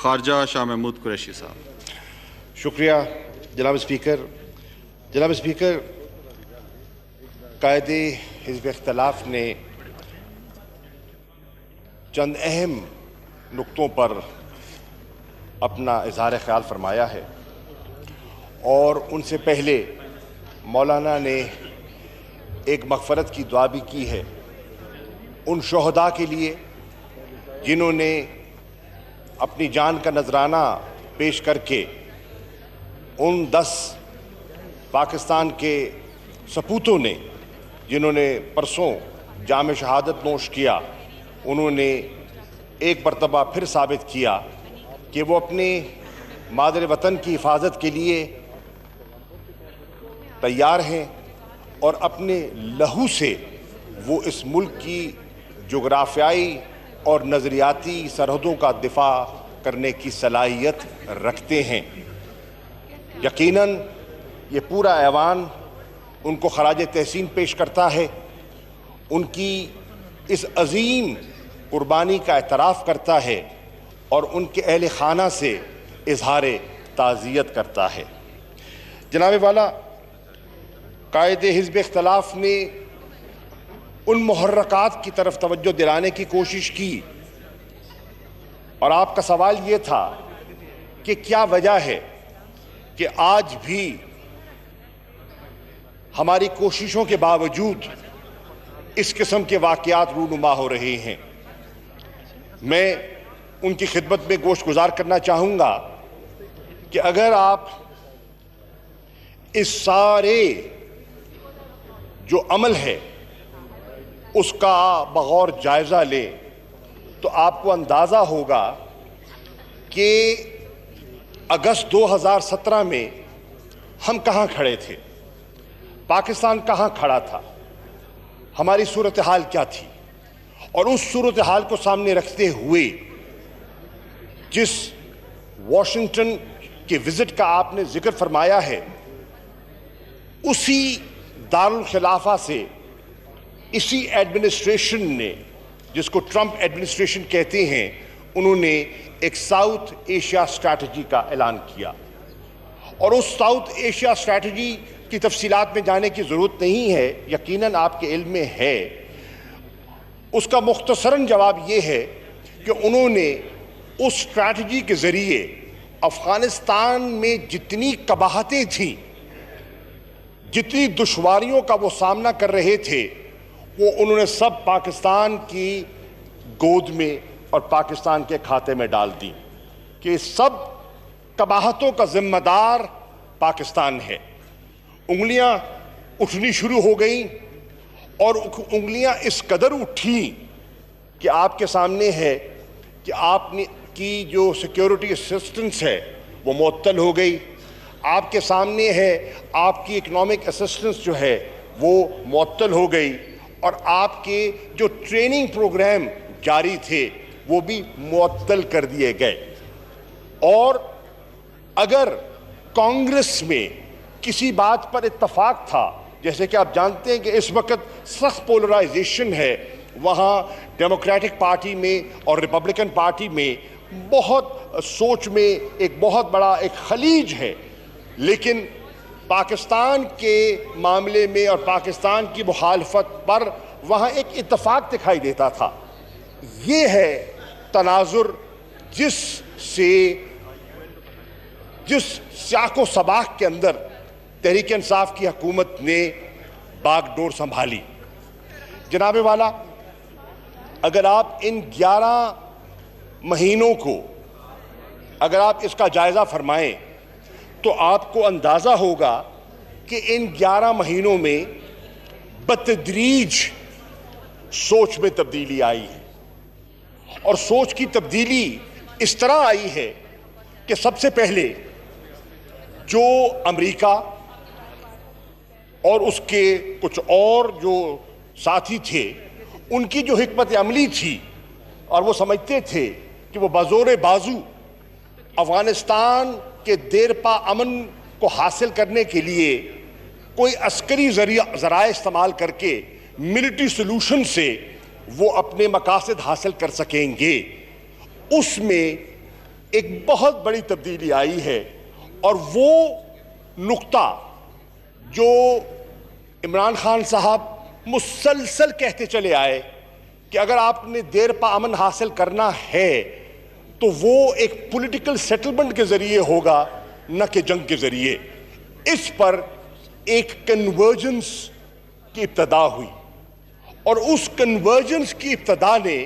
خارجہ شاہ محمود قریشی صاحب. شکریہ جناب اسپیکر. جناب اسپیکر، قائد حزب اختلاف نے چند اہم نقطوں پر اپنا اظہار خیال فرمایا ہے، اور ان سے پہلے مولانا نے ایک مغفرت کی دعا بھی کی ہے ان شہداء کے لیے جنہوں نے اپنی جان کا نذرانہ پیش کر کے ان 10 پاکستان کے سپوتوں نے جنہوں نے پرسوں جام شہادت نوش کیا، انہوں نے ایک مرتبہ پھر ثابت کیا کہ وہ اپنے مادر وطن کی حفاظت کے لیے تیار ہیں، اور اپنے لہو سے وہ اس ملک کی جغرافیائی اور نظریاتی سرحدوں کا دفاع کرنے کی صلاحیت رکھتے ہیں. یقیناً یہ پورا ایوان ان کو خراج تحسین پیش کرتا ہے، ان کی اس عظیم قربانی کا اعتراف کرتا ہے اور ان کے اہل خانہ سے اظہار تعزیت کرتا ہے. جناب والا، قائد حزب اختلاف نے ان محرکات کی طرف توجہ دلانے کی کوشش کی، اور آپ کا سوال یہ تھا کہ کیا وجہ ہے کہ آج بھی ہماری کوششوں کے باوجود اس قسم کے واقعات رونما ہو رہے ہیں. میں ان کی خدمت میں گوش گزار کرنا چاہوں گا کہ اگر آپ اس سارے جو عمل ہے اس کا بغور جائزہ لیں تو آپ کو اندازہ ہوگا کہ اگست 2017 میں ہم کہاں کھڑے تھے، پاکستان کہاں کھڑا تھا، ہماری صورتحال کیا تھی، اور اس صورتحال کو سامنے رکھتے ہوئے جس واشنگٹن کے وزٹ کا آپ نے ذکر فرمایا ہے، اسی دارالخلافہ سے اسی ایڈمنسٹریشن نے، جس کو ٹرمپ ایڈمنسٹریشن کہتے ہیں، انہوں نے ایک ساؤتھ ایشیا اسٹریٹجی کا اعلان کیا. اور اس ساؤتھ ایشیا اسٹریٹجی کی تفصیلات میں جانے کی ضرورت نہیں ہے، یقیناً آپ کے علم میں ہے. اس کا مختصراً جواب یہ ہے کہ انہوں نے اس اسٹریٹجی کے ذریعے افغانستان میں جتنی قباحتیں تھیں، جتنی دشواریوں کا وہ سامنا کر رہے تھے، وہ انہوں نے سب پاکستان کی گود میں اور پاکستان کے کھاتے میں ڈال دی کہ سب قباحتوں کا ذمہ دار پاکستان ہے. انگلیاں اٹھنی شروع ہو گئیں، اور انگلیاں اس قدر اٹھیں کہ آپ کے سامنے ہے کہ آپ کی جو سیکیورٹی اسسٹنس ہے وہ معطل ہو گئی. آپ کے سامنے ہے آپ کی اکنامک اسسٹنس جو ہے وہ معطل ہو گئی، اور آپ کے جو ٹریننگ پروگرام جاری تھے وہ بھی معطل کر دیے گئے. اور اگر کانگریس میں کسی بات پر اتفاق تھا، جیسے کہ آپ جانتے ہیں کہ اس وقت سخت پولرائزیشن ہے، وہاں ڈیموکریٹک پارٹی میں اور ریپبلکن پارٹی میں بہت سوچ میں ایک بہت بڑا ایک خلیج ہے، لیکن پاکستان کے معاملے میں اور پاکستان کی مخالفت پر وہاں ایک اتفاق دکھائی دیتا تھا. یہ ہے تناظر جس سیاق و سباق کے اندر تحریک انصاف کی حکومت نے باغ ڈور سنبھالی. جناب والا، اگر آپ ان 11 مہینوں کو اگر آپ اس کا جائزہ فرمائیں تو آپ کو اندازہ ہوگا کہ ان 11 مہینوں میں بتدریج سوچ میں تبدیلی آئی ہے، اور سوچ کی تبدیلی اس طرح آئی ہے کہ سب سے پہلے جو امریکہ اور اس کے کچھ اور جو ساتھی تھے، ان کی جو حکمت عملی تھی، اور وہ سمجھتے تھے کہ وہ بزور بازو افغانستان کے دیرپا امن کو حاصل کرنے کے لیے کوئی عسکری ذرائع استعمال کر کے ملٹری سلوشن سے وہ اپنے مقاصد حاصل کر سکیں گے، اس میں ایک بہت بڑی تبدیلی آئی ہے، اور وہ نقطہ جو عمران خان صاحب مسلسل کہتے چلے آئے کہ اگر آپ نے دیر پا امن حاصل کرنا ہے تو وہ ایک پولیٹیکل سیٹلمنٹ کے ذریعے ہوگا، نہ کہ جنگ کے ذریعے، اس پر ایک کنورجنس کی ابتدا ہوئی، اور اس کنورجنس کی ابتدا نے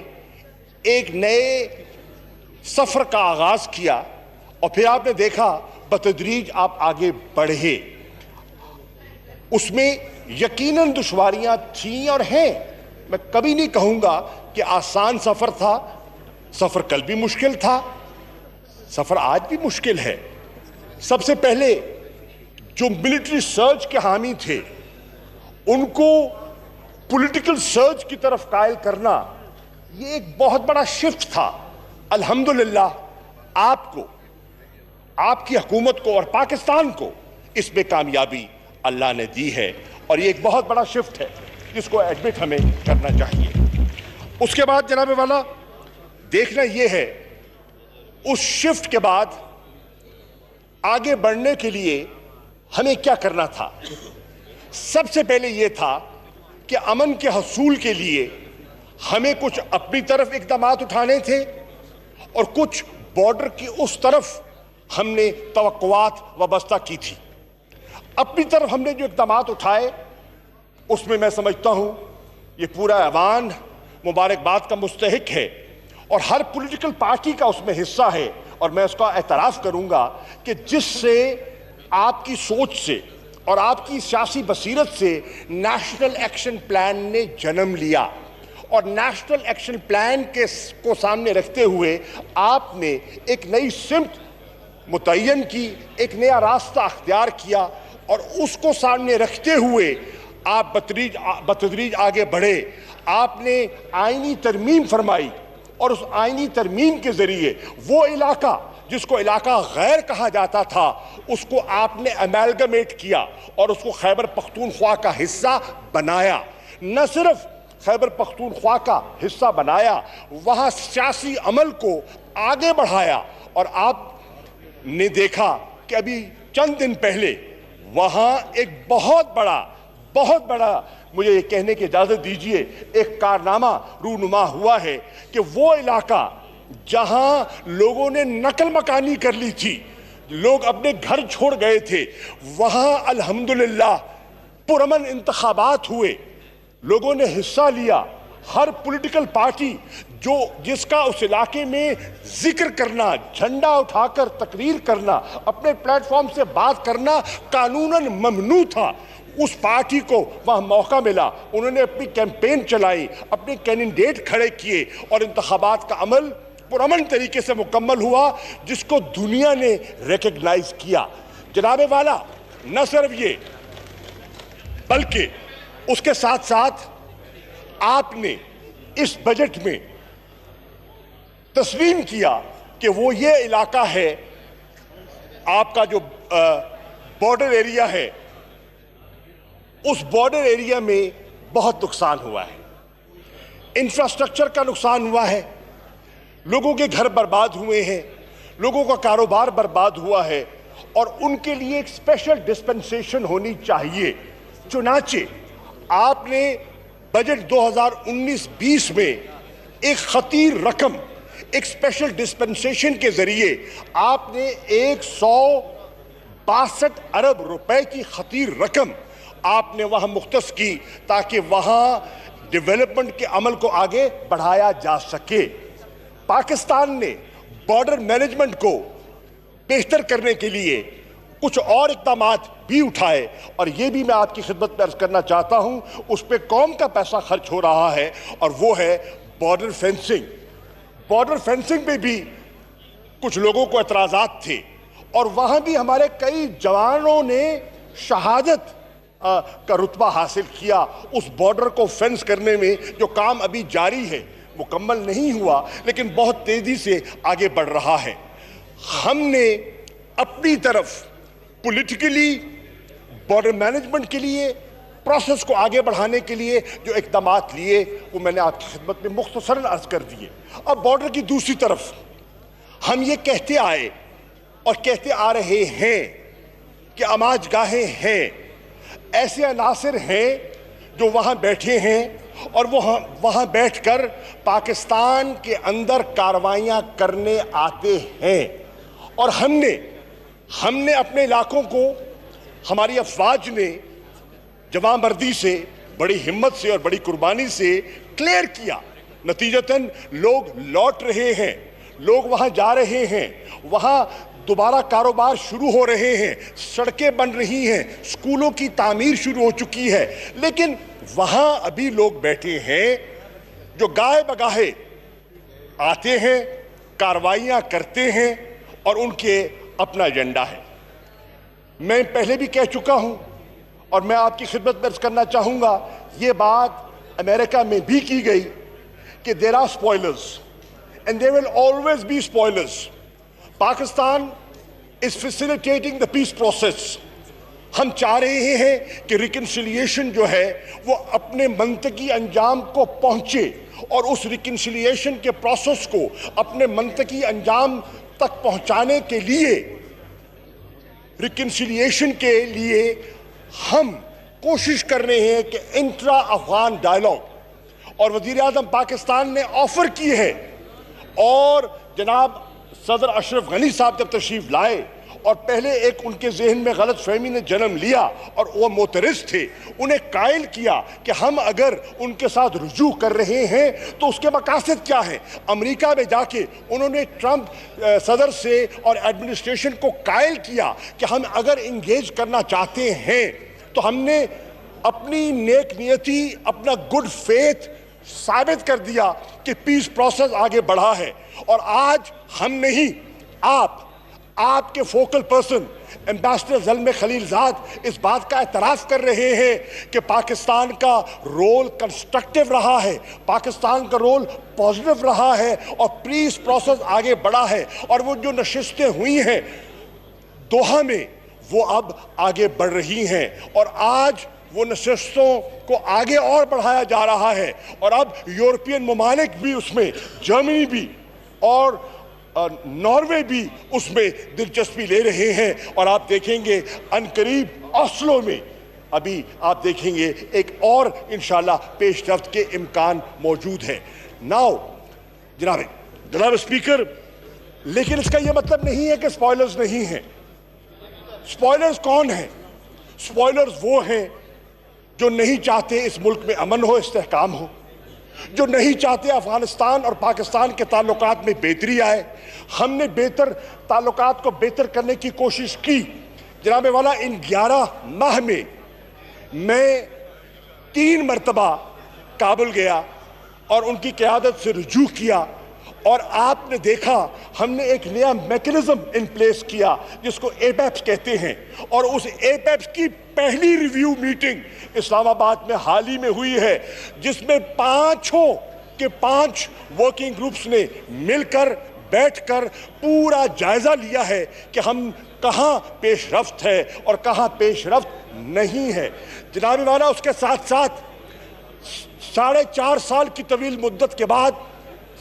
ایک نئے سفر کا آغاز کیا، اور پھر آپ نے دیکھا بتدریج آپ آگے بڑھے۔ اس میں یقیناً دشواریاں تھیں اور ہیں، میں کبھی نہیں کہوں گا کہ آسان سفر تھا، سفر کل بھی مشکل تھا، سفر آج بھی مشکل ہے۔ سب سے پہلے جو ملٹری سرچ کے حامی تھے ان کو پولیٹیکل سرچ کی طرف قائل کرنا یہ ایک بہت بڑا شفٹ تھا۔ الحمدللہ آپ کو، آپ کی حکومت کو اور پاکستان کو اس میں کامیابی اللہ نے دی ہے، اور یہ ایک بہت بڑا شفٹ ہے جس کو ایڈمٹ ہمیں کرنا چاہیے۔ اس کے بعد جناب والا دیکھنا یہ ہے، اس شفٹ کے بعد آگے بڑھنے کے لیے ہمیں کیا کرنا تھا۔ سب سے پہلے یہ تھا کہ امن کے حصول کے لیے ہمیں کچھ اپنی طرف اقدامات اٹھانے تھے، اور کچھ بارڈر کی اس طرف ہم نے توقعات وابستہ کی تھی۔ اپنی طرف ہم نے جو اقدامات اٹھائے اس میں سمجھتا ہوں یہ پورا ایوان مبارکباد کا مستحق ہے، اور ہر پولیٹیکل پارٹی کا اس میں حصہ ہے، اور میں اس کا اعتراف کروں گا کہ جس سے آپ کی سوچ سے اور آپ کی سیاسی بصیرت سے نیشنل ایکشن پلان نے جنم لیا، اور نیشنل ایکشن پلان کو سامنے رکھتے ہوئے آپ نے ایک نئی سمت متعین کی، ایک نیا راستہ اختیار کیا، اور اس کو سامنے رکھتے ہوئے آپ بتدریج آگے بڑھے۔ آپ نے آئینی ترمیم فرمائی، اور اس آئینی ترمیم کے ذریعے وہ علاقہ جس کو علاقہ غیر کہا جاتا تھا اس کو آپ نے امیلگمیٹ کیا، اور اس کو خیبر پختونخوا کا حصہ بنایا۔ نہ صرف خیبر پختونخوا کا حصہ بنایا، وہاں سیاسی عمل کو آگے بڑھایا، اور آپ نے دیکھا کہ ابھی چند دن پہلے وہاں ایک بہت بڑا مجھے یہ کہنے کی اجازت دیجئے ایک کارنامہ رونما ہوا ہے کہ وہ علاقہ جہاں لوگوں نے نقل مکانی کر لی تھی، لوگ اپنے گھر چھوڑ گئے تھے، وہاں الحمدللہ پرامن انتخابات ہوئے، لوگوں نے حصہ لیا۔ ہر پولیٹیکل پارٹی جس کا اس علاقے میں ذکر کرنا، جھنڈا اٹھا کر تقریر کرنا، اپنے پلیٹ فارم سے بات کرنا قانوناً ممنوع تھا، اس پارٹی کو وہاں موقع ملا، انہوں نے اپنی کیمپین چلائی، اپنے کینڈیڈیٹ کھڑے کیے، اور انتخابات کا عمل پرامن طریقے سے مکمل ہوا، جس کو دنیا نے ریکگنائز کیا۔ جناب والا، نہ صرف یہ بلکہ اس کے ساتھ ساتھ آپ نے اس بجٹ میں تسلیم کیا کہ وہ یہ علاقہ ہے، آپ کا جو بارڈر ایریا ہے، اس بارڈر ایریا میں بہت نقصان ہوا ہے، انفراسٹرکچر کا نقصان ہوا ہے، لوگوں کے گھر برباد ہوئے ہیں، لوگوں کا کاروبار برباد ہوا ہے، اور ان کے لیے ایک اسپیشل ڈسپنسیشن ہونی چاہیے۔ چنانچہ آپ نے بجٹ 2019-20 میں ایک خطیر رقم، ایک اسپیشل ڈسپنسیشن کے ذریعے آپ نے 162 ارب روپے کی خطیر رقم آپ نے وہاں مختص کی، تاکہ وہاں ڈیولپمنٹ کے عمل کو آگے بڑھایا جا سکے۔ پاکستان نے بارڈر مینجمنٹ کو بہتر کرنے کے لیے کچھ اور اقدامات بھی اٹھائے، اور یہ بھی میں آپ کی خدمت میں عرض کرنا چاہتا ہوں، اس پہ قوم کا پیسہ خرچ ہو رہا ہے، اور وہ ہے بارڈر فینسنگ۔ بارڈر فینسنگ پہ بھی کچھ لوگوں کو اعتراضات تھے، اور وہاں بھی ہمارے کئی جوانوں نے شہادت کا رتبہ حاصل کیا اس بارڈر کو فینس کرنے میں۔ جو کام ابھی جاری ہے، مکمل نہیں ہوا، لیکن بہت تیزی سے آگے بڑھ رہا ہے۔ ہم نے اپنی طرف پولیٹیکلی بارڈر مینجمنٹ کے لیے، پروسیس کو آگے بڑھانے کے لیے جو اقدامات لیے وہ میں نے آپ کی خدمت میں مختصراً عرض کر دیے۔ اب بارڈر کی دوسری طرف ہم یہ کہتے آئے اور کہتے آ رہے ہیں کہ آماج گاہیں ہیں، ایسے عناصر ہیں جو وہاں بیٹھے ہیں اور وہ وہاں بیٹھ کر پاکستان کے اندر کارروائیاں کرنے آتے ہیں، اور ہم نے اپنے علاقوں کو، ہماری افواج نے جواں مردی سے، بڑی ہمت سے اور بڑی قربانی سے کلیئر کیا۔ نتیجتاً لوگ لوٹ رہے ہیں، لوگ وہاں جا رہے ہیں، وہاں دوبارہ کاروبار شروع ہو رہے ہیں، سڑکیں بن رہی ہیں، سکولوں کی تعمیر شروع ہو چکی ہے، لیکن وہاں ابھی لوگ بیٹھے ہیں جو گاہے بگاہے آتے ہیں، کارروائیاں کرتے ہیں اور ان کے اپنا ایجنڈا ہے۔ میں پہلے بھی کہہ چکا ہوں اور میں آپ کی خدمت میں عرض کرنا چاہوں گا، یہ بات امریکہ میں بھی کی گئی کہ there are spoilers and there will always be spoilers. Pakistan is facilitating the peace process. ہم چاہ رہے ہیں کہ ریکنسیلیشن جو ہے وہ اپنے منطقی انجام کو پہنچے، اور اس ریکنسیلیشن کے پروسیس کو اپنے منطقی انجام تک پہنچانے کے لیے، ریکنسیلیشن کے لیے ہم کوشش کر رہے ہیں کہ انٹرا افغان ڈائیلاگ، اور وزیر اعظم پاکستان نے آفر کی ہے، اور جناب صدر اشرف غنی صاحب جب تشریف لائے اور پہلے ایک ان کے ذہن میں غلط فہمی نے جنم لیا اور وہ معترض تھے، انہیں قائل کیا کہ ہم اگر ان کے ساتھ رجوع کر رہے ہیں تو اس کے مقاصد کیا ہیں۔ امریکہ میں جا کے انہوں نے ٹرمپ صدر سے اور ایڈمنسٹریشن کو قائل کیا کہ ہم اگر انگیج کرنا چاہتے ہیں تو ہم نے اپنی نیک نیتی، اپنا گڈ فیتھ ثابت کر دیا کہ پیس پروسیس آگے بڑھا ہے، اور آج ہم نہیں، آپ کے فوکل پرسن ایمبیسڈر زلمے خلیل زاد اس بات کا اعتراف کر رہے ہیں کہ پاکستان کا رول کنسٹرکٹیو رہا ہے، پاکستان کا رول پازیٹیو رہا ہے، اور پیس پروسیس آگے بڑھا ہے، اور وہ جو نشستیں ہوئی ہیں دوحہ میں وہ اب آگے بڑھ رہی ہیں، اور آج وہ نشستوں کو آگے اور بڑھایا جا رہا ہے، اور اب یورپین ممالک بھی اس میں، جرمنی بھی اور ناروے بھی اس میں دلچسپی لے رہے ہیں، اور آپ دیکھیں گے عنقریب اوسلو میں ابھی آپ دیکھیں گے ایک اور انشاءاللہ پیش رفت کے امکان موجود ہے۔ ناؤ جناب اسپیکر، لیکن اس کا یہ مطلب نہیں ہے کہ سپوائلرز نہیں ہیں۔ سپوائلرز کون ہیں؟ سپوائلرز وہ ہیں جو نہیں چاہتے اس ملک میں امن ہو، استحکام ہو، جو نہیں چاہتے افغانستان اور پاکستان کے تعلقات میں بہتری آئے۔ ہم نے تعلقات کو بہتر کرنے کی کوشش کی۔ جناب والا، ان 11 ماہ میں 3 مرتبہ کابل گیا اور ان کی قیادت سے رجوع کیا، اور آپ نے دیکھا ہم نے ایک نیا میکنزم ان پلیس کیا جس کو ایپیپس کہتے ہیں، اور اس ایپیپس کی پہلی ریویو میٹنگ اسلام آباد میں حال ہی میں ہوئی ہے، جس میں 5 ورکنگ گروپس نے مل کر بیٹھ کر پورا جائزہ لیا ہے کہ ہم کہاں پیش رفت ہے اور کہاں پیش رفت نہیں ہے۔ جناب والا، اس کے ساتھ ساتھ 4.5 سال کی طویل مدت کے بعد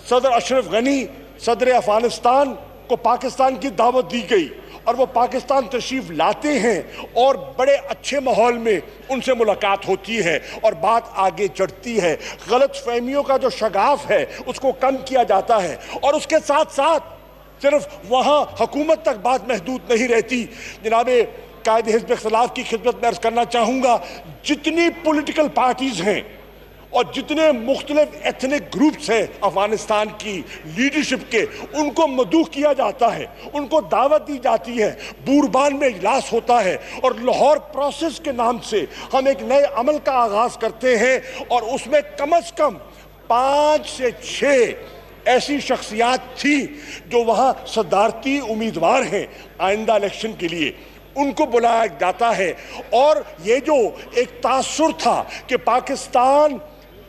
صدر اشرف غنی صدر افغانستان کو پاکستان کی دعوت دی گئی، اور وہ پاکستان تشریف لاتے ہیں اور بڑے اچھے ماحول میں ان سے ملاقات ہوتی ہے اور بات آگے چڑھتی ہے۔ غلط فہمیوں کا جو شگاف ہے اس کو کم کیا جاتا ہے، اور اس کے ساتھ ساتھ صرف وہاں حکومت تک بات محدود نہیں رہتی۔ جناب قائد حزب اختلاف کی خدمت میں عرض کرنا چاہوں گا، جتنی پولیٹیکل پارٹیز ہیں اور جتنے مختلف ایتھنک گروپس ہیں افغانستان کی لیڈرشپ کے، ان کو مدعو کیا جاتا ہے، ان کو دعوت دی جاتی ہے، بوربان میں اجلاس ہوتا ہے، اور لاہور پروسیس کے نام سے ہم ایک نئے عمل کا آغاز کرتے ہیں، اور اس میں کم از کم 5 سے 6 ایسی شخصیات تھیں جو وہاں صدارتی امیدوار ہیں آئندہ الیکشن کے لیے، ان کو بلایا جاتا ہے۔ اور یہ جو ایک تاثر تھا کہ پاکستان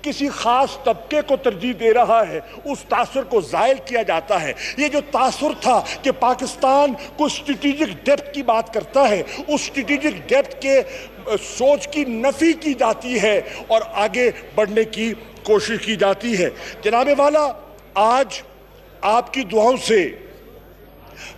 کسی خاص طبقے کو ترجیح دے رہا ہے، اس تاثر کو زائل کیا جاتا ہے۔ یہ جو تاثر تھا کہ پاکستان کو اسٹریٹجک ڈیپتھ کی بات کرتا ہے، اس اسٹریٹجک ڈیپتھ کے سوچ کی نفی کی جاتی ہے اور آگے بڑھنے کی کوشش کی جاتی ہے۔ جناب والا، آج آپ کی دعاؤں سے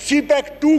CPEC 2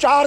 4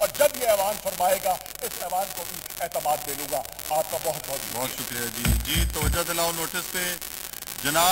اور جب یہ ایوان فرمائے گا اس ایوان کو بھی اعتماد دے لوں گا. آپ کا بہت بہت بہت شکریہ جی. توجہ دلاؤ نوٹس پہ جناب.